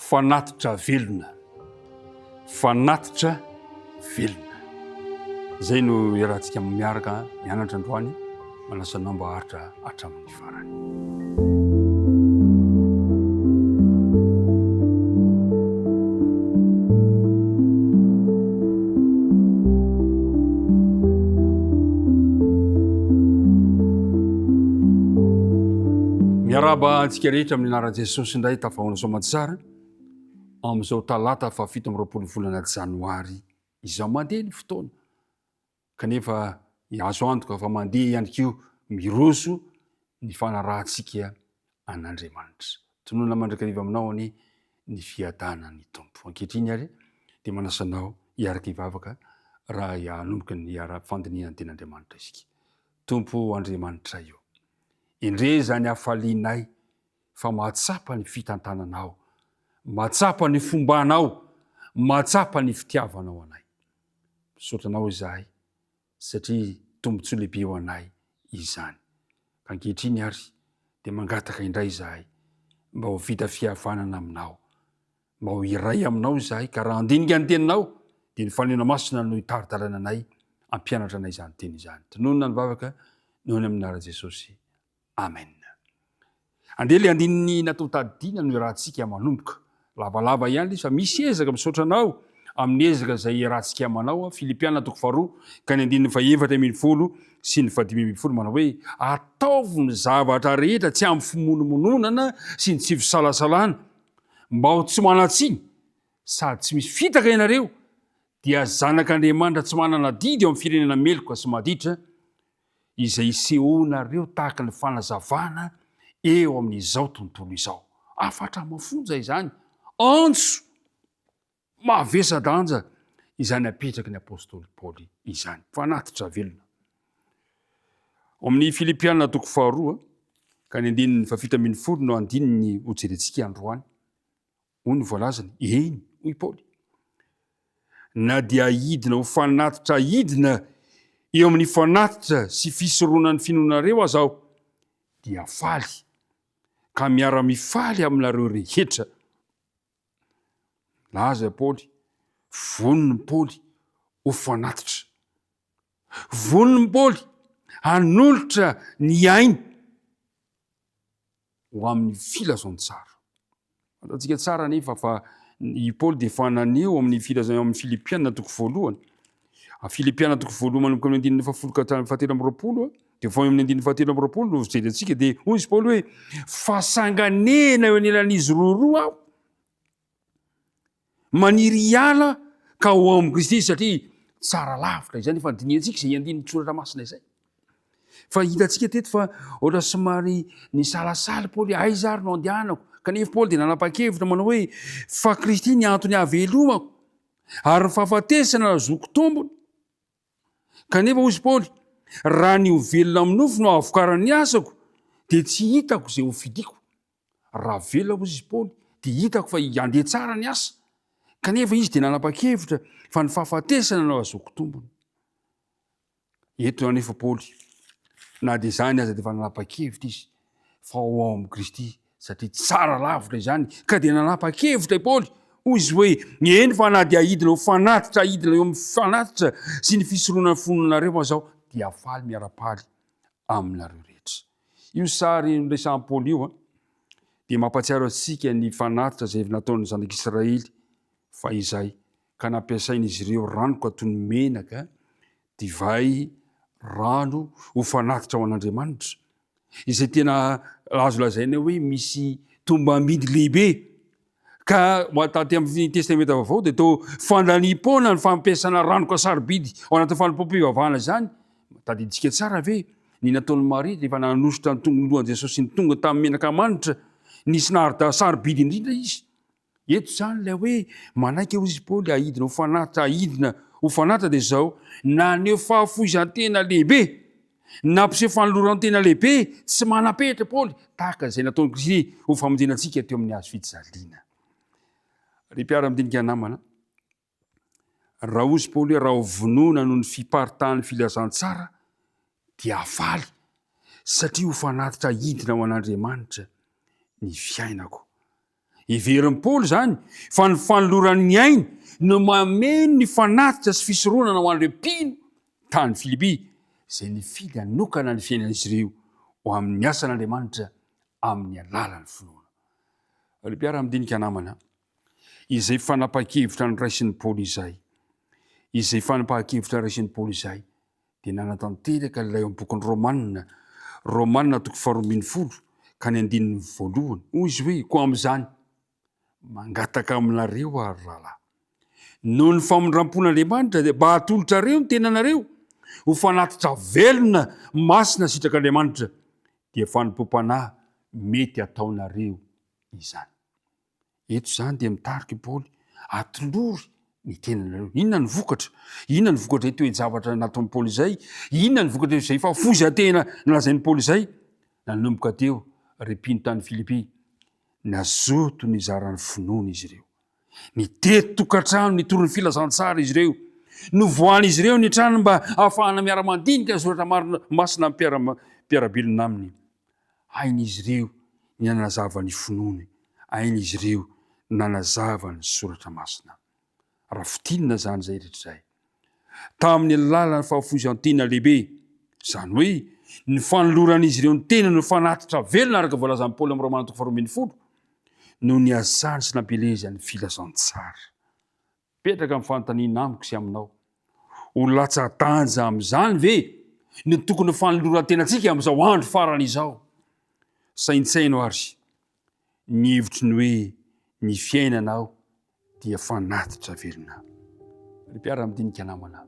fanatitra velona, fanatitra velona. Zay no iarahantsika miaraka mianatra androany, manasanao mba haritra hatramin'ny farany. Miaraba antsika rehetra amin'ny anaran'i Jesosy indray tafahoana soamatsara amin'izao talata fa 7 volana janoary izao mandeha ny fotoana. Kanefa azo antoka fa mandeha ihany koa miroso ny fanarahantsika an'Andriamanitra. Tonoana mandrakariva aminao ny fiadanany tompo. Ankehitriny ary dia manasanao hiaraka hivavaka raha hanomboka ny fandiniana ny ten'Andriamanitra isika. Tompo Andriamanitra io. Indre zany hafalianay fa mahatsapa ny fitantananao, mahatsapa ny fombanao, mahatsapa ny fitiavanao anay. Misotranao izahay satria tombontsoa lehibe ho anay izany. Ka ankehitriny ary dia mangataka indray izahay mba ho vita fihavanana aminao, mba ho iray aminao izahay, ka raha andinika ny teninao dia ny fanena masina no hitaritarana anay, ampianatra anay izany teny izany. Tononona ny vavaka noho ny amin'ny anaran'i Jesosy. Amen. Andeha le andininy natao tadidina no iarahantsika manomboka. Lavalava ihany fa misy ezaka misotranao amin'ny ezaka izay iarahantsika manao. Filipiana 2 ka ny andininy 4 sy ny 5 manao hoe ataovy ny zavatra rehetra tsy amin'ny fimonomononana sy ny tsy fisalasalana, mba ho tsy manatsiny sady tsy misy fitaka ianareo dia zanak'Andriamanitra tsy manana didy eo amin'ny firenena meloka sy maditra, izay isehonareo tahaka ny fanazavana eo amin'izao tontolo izao. Afatra mafonja izany, antso mavesa-danja izany apetraky ny apôstôly Paoly izany. Fanatitra velona. Amin'ny Filipiana 2 ka ny andininy 7 no andininy hojerentsika androany. Hoy ny voalazany, eny, hoy Paoly. Na dia hidina ho fanatitra hidina eo amin'ny fanatitra sy fisoronan'ny finoanareo azaho, dia faly, ka miara-mifaly aminareo rehetra. Laza Paoly, voniny Paoly ho fanatitra. Voniny Paoly hanolotra ny ainy ho amin'ny filazon-tsara. Ataontsika tsara nefa fa i Paoly dia fananeo amin'ny filazon amin'ny Filipiana 1. Filipiana 1 manomboka amin'ny andininy 7 dia vao amin'ny andininy 7 no jerentsika dia hoy izy Paoly hoe fasanganena eo anelan'izy roa aho, maniry hiala ka ho amin'ny Kristy satria tsara lavitra izany efa diniantsika izay andininy tsoratra masina izay. Fa hitantsika teto fa ohatra somary ny salasala Paoly, aiza ary no andehanako, kanefa Paoly dia nanapa-kevitra manao hoe fa Kristy ny antony havelomako ary ny fahafatesana azoko tombony. Kanefa hoy izy Paoly, raha ny ho velona amin'ny nofo no ahavokaran'ny asako dia tsy hitako izay ho fidiko. Raha velona hoy izy Paoly dia hitako fa andeha tsara ny asa. Kanefa izy dia nanapa-kevitra fa ny fahafatesana no azoko tombony. Eto anefa Paoly, na dia izany aza dia efa nanapa-kevitra izy fa ho ao amin'ny Kristy satria tsara lavitra izany, ka dia nanapa-kevitra i Paoly. Hoy izy hoe eny fa na dia hidina ho fanatitra hidina eo amin'ny fanatitra sy ny fisoroana fononareo azaho, dia faly miara-paly aminareo rehetra. Io sary resahan'i Paoly io dia mampatsiaro antsika ny fanatitra izay nataon'ny zanak'Israely fa izay, ka nampiasain'izy ireo ranoka toy ny menaka, divay, rano ho fanatitra ho an'Andriamanitra, izay tena azo lazaina hoe misy tombam-bidy lehibe. Ka taty amin'ny testamenta vaovao dia tao fandaniam-poana ny fampiasana ranoka sarobidy ao anaty fanompoam-pivavahana izany. Tadiditsika tsara ve ny nataon'ny Maria rehefa nanositra ny tongonoloan'i Jesosy ny tonga tamin'ny menaka manitra, nisy naharita sarobidy indrindra izy. Eto zany ilay hoe manaiky hoy izy Paoly ahidina ho fanatitra, ahidina ho fanatitra dia izao, naneho fahafoizan-tena lehibe, nampiseho fanoloran-tena lehibe, tsy manapetra Paoly tahaka izay nataon'ny Kristy ho famonjenantsika teo amin'ny hazo fijaliana. Ry mpiara-midinika namana, raha hoy izy Paoly hoe raha ho vonoina noho ny fiparitahan'ny filazantsara dia hafaly satria ho fanatitra hidina ho an'Andriamanitra ny fiainako. Iverin'ny Paoly zany fa ny fanoloran'ny ainy no mameno ny fanatitra sy fisoronana ho an'ireo mpino tany Filipi zay nifidy hanokana ny fiainan'izy ireo ho amin'ny asan'Andriamanitra amin'ny alalan'ny finoana. Ry mpiara-midinika namana, izay fanapa-kevitra ny raisin'ny Paoly izay, dia nanatanteraka ilay am-bokin'ny Romanina toko 12 ka ny 1 hoy izy hoe, koa amin'izany mangataka aminareo ary rahalahy, noho ny famondram-pon'Andriamanitra dia mba hatolotrareo ny tenanareo ho fanatitra velona masina sitrak'Andriamanitra dia fanompoam-panahy mety ataonareo izany. Eto zany dia mitarika i Paoly atolory ny tenanareo. Inona ny vokatra ito zavatra nataon'ny Paoly izay? Inona ny vokatra izay fahafozan-tena nalazain'ny Paoly izay? Nanomboka teo ry mpino tany Filipi, nazoto ny zaran'ny finoana izy ireo, nitety tokantrano nitory ny filazantsara izy ireo, novoan'izy ireo ny trano mba ahafahana miara-mandinika ny soratra masina mpiarabelona aminy. Hain'izy ireo ny nanazava ny finoany, hain'izy ireo nanazava ny soratra masina. Rafitinina zany zay rehetra zay. Tamin'ny alalan'ny fahafozan-tena lehibe, zany hoe ny fanoloran'izy ireo ny tena no fanatitra velona araka voalazan'ny Paoly amin'ny Romana 12 no ny asany sy nampelezany filazantsara. Petraka amin'ny fanontaniana amiko sy aminao, ho latsa-danja amin'izany ve ny tokony fanoloran-tenantsika amin'izao andro farany izao? Saintsaino ary ny hevitry ny hoe ny fiainanao dia fanatitra velona. Ry mpiara-midinika namana,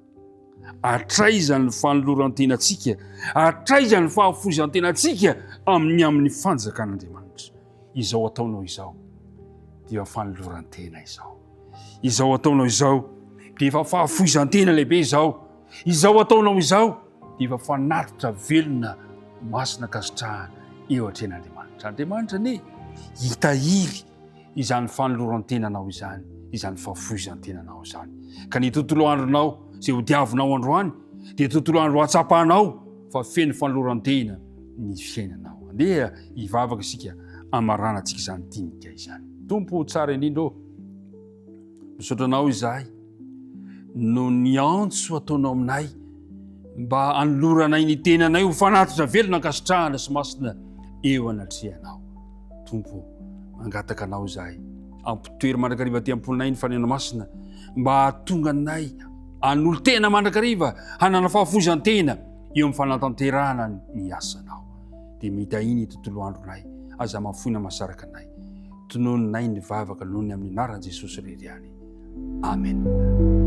atraiza ny fanoloran-tenantsika, atraiza ny fahafozan-tenantsika amin'ny fanjakan'Andriamanitra. Izao ataonao izao dia fanoloran-tena izao. Izao ataonao izao dia efa fahafozan-tena lehibe izao. Izao ataonao izao dia efa fanatitra velona masina kasitrahana eo atren'Andriamanitra. Andriamanitra ne hitahiry izany fanoloran-tenanao izany, izany fahafozan-tenanao izany. Ka ny tontolo andronao zay ho diavinao androany dia tontolo andro atsapanao fa feno fanoloran-tena ny fiainanao. Andeha hivavaka isika amaranantsika izany dinika izany. Tompo tsara indrindra, misaotra anao izahay no ny antso ataonao aminay mba hanoloranay ny tenanay ho fanatitra velona kasitrahana sy masina eo anatrehanao. Tompo, mangataka anao izahay ampitoery mandrakariva aty am-ponay ny fanena masina mba hahatonga anay hanolo tena mandrakariva, hanana fahafozan-tena eo amin'ny fanatanterahana ny asanao. Dia mitahiny tontolo andronay, aza mahafoina masaraka anay. Tonononay ny vavaka nohony amin'ny anaran'i Jesosy rery ihany. Amen.